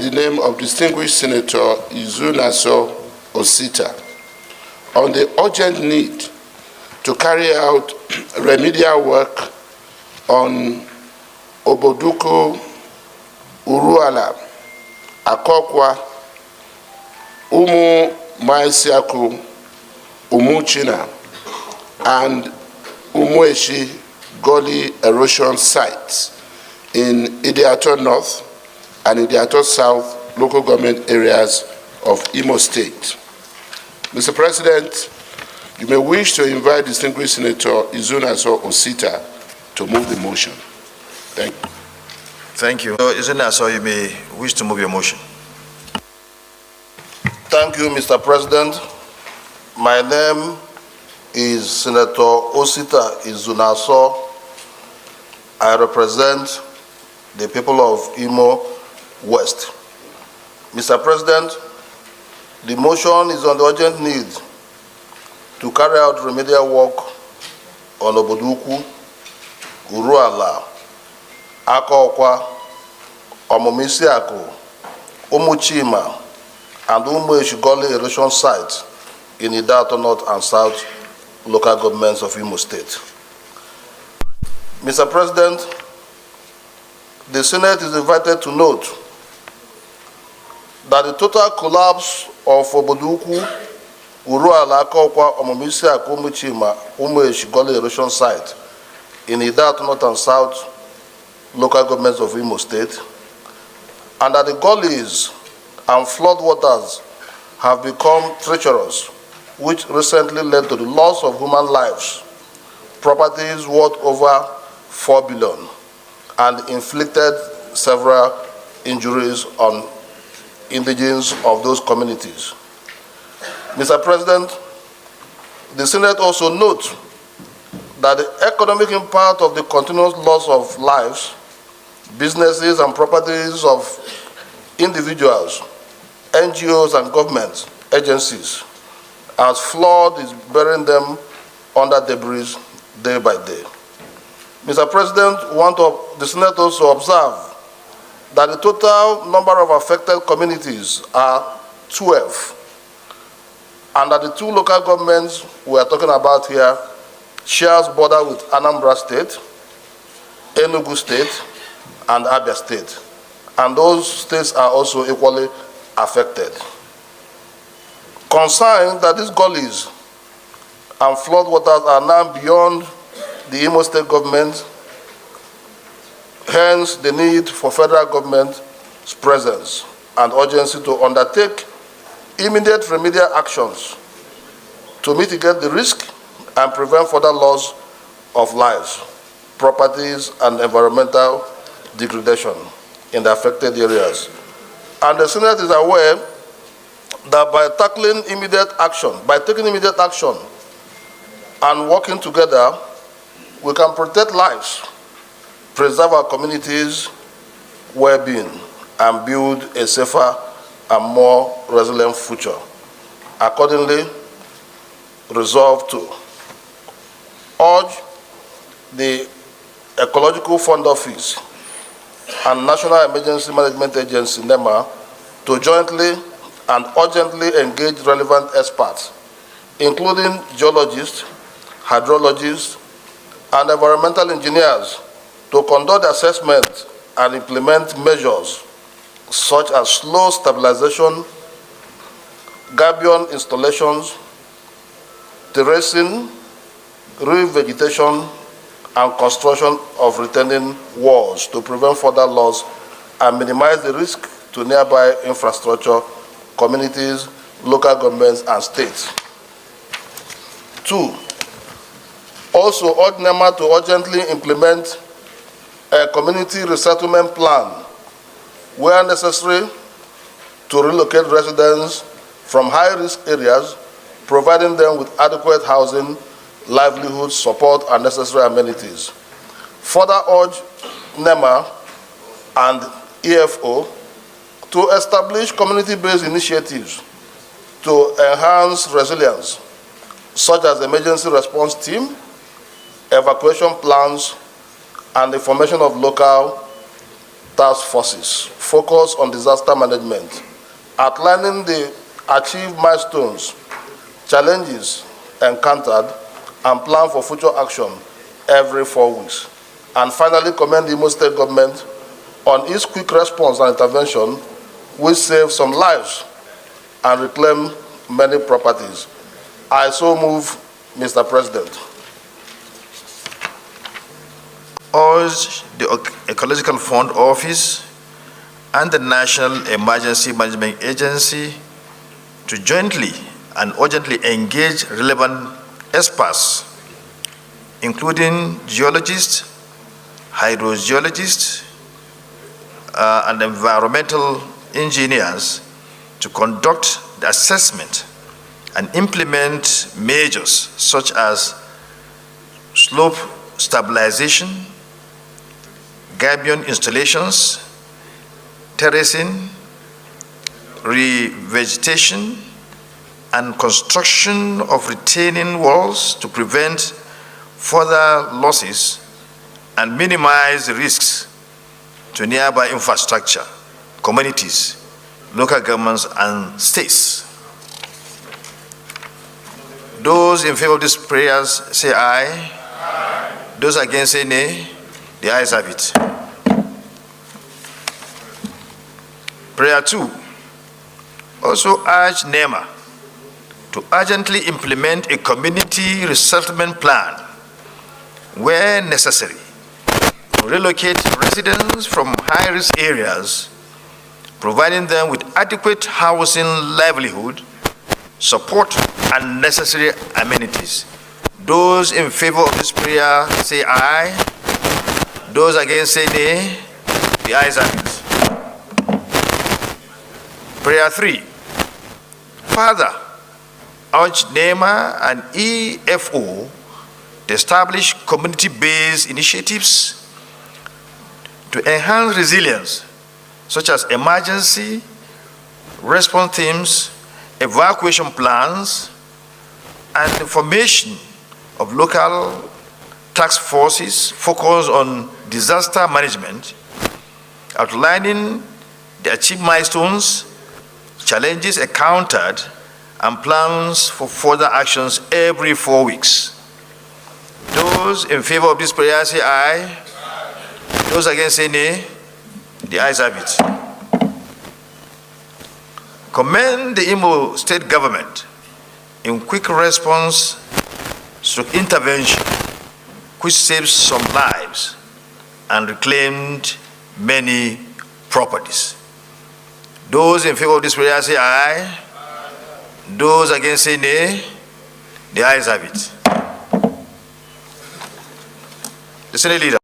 the name of distinguished Senator Izunaso'S on the urgent need to carry out remedial work on Oboduku, Uruala, Akokwa, Umu Maisiaku, Umuchina, and Umueshi Gully erosion sites in Ideato North and Ideato South local government areas of Imo State. Mr. President, you may wish to invite distinguished Senator Izunaso'S to move the motion. Thank you. Thank you. Izunaso, you may wish to move your motion. Thank you, Mr. President. My name is Senator Osita Izunaso. I represent the people of Imo West. Mr. President, the motion is on the urgent need to carry out remedial work on Oboduku, Uruala, Akokwa, Omomisiaku, Umuchima, and Umueshi Gully erosion sites in Ideato North and South local governments of Imo State. Mr. President, the Senate is invited to note that the total collapse of Oboduku, Uruala, Akokwa, Omomisiaku, Umuchima, Umueshi Gully erosion site in Ideato North and South local governments of Imo State, and that the gullies and flood waters have become treacherous, which recently led to the loss of human lives, properties worth over 4 billion, and inflicted several injuries on indigents of those communities. Mr. President, the Senate also notes that the economic impact of the continuous loss of lives, businesses, and properties of individuals, NGOs, and government agencies, as flood is burying them under debris day by day. Mr. President, the Senate also observe that the total number of affected communities are 12, and that the two local governments we are talking about here shares border with Anambra State, Enugu State, and Abia State, and those states are also equally affected. Concerned that these gullies and flood waters are now beyond the Imo State government, hence the need for federal government's presence and urgency to undertake immediate remedial actions to mitigate the risk and prevent further loss of lives, properties, and environmental degradation in the affected areas. And the Senate is aware that by taking immediate action and working together, we can protect lives, preserve our communities' well-being, and build a safer and more resilient future. Accordingly, resolve to urge the Ecological Fund Office and National Emergency Management Agency, NEMA, to jointly and urgently engage relevant experts, including geologists, hydrologists, and environmental engineers, to conduct assessment and implement measures such as slow stabilization, gabion installations, terracing, revegetation, and construction of retaining walls to prevent further loss and minimize the risk to nearby infrastructure, communities, local governments, and states. 2, also urge NEMA to urgently implement a community resettlement plan where necessary to relocate residents from high-risk areas, providing them with adequate housing, livelihood support, and necessary amenities. Further urge NEMA and EFO to establish community-based initiatives to enhance resilience, such as emergency response team, evacuation plans, and the formation of local task forces focus on disaster management, outlining the achieved milestones, challenges encountered, and plan for future action every 4 weeks. And finally, commend the Imo State government on its quick response and intervention, which saved some lives and reclaimed many properties. I so move, Mr. President. Urge the Ecological Fund Office and the National Emergency Management Agency to jointly and urgently engage relevant experts, including geologists, hydrogeologists, and environmental engineers, to conduct the assessment and implement measures such as slope stabilization, gabion installations, terracing, revegetation, and construction of retaining walls to prevent further losses and minimize the risks to nearby infrastructure, communities, local governments, and states. Those in favor of these prayers say aye. Aye. Those against say nay. The ayes have it. Prayer 2. Also urge NEMA to urgently implement a community resettlement plan where necessary, to relocate residents from high-risk areas, providing them with adequate housing, livelihood, support, and necessary amenities. Those in favor of this prayer say aye. Those against say nay. The ayes have it. Prayer 3. Further, urge NEMA and EFO to establish community-based initiatives to enhance resilience, such as emergency response teams, evacuation plans, and the formation of local task forces focused on disaster management, outlining the achieved milestones, challenges encountered, and plans for further actions every 4 weeks. Those in favor of this prayer say aye. Aye. Those against say nay. The ayes have it. Commend the Imo State government in quick response to intervention, which saved some lives and reclaimed many properties. Those in favor of this prayer say aye. Aye. Those against say nay. The ayes have it. The Senate Leader.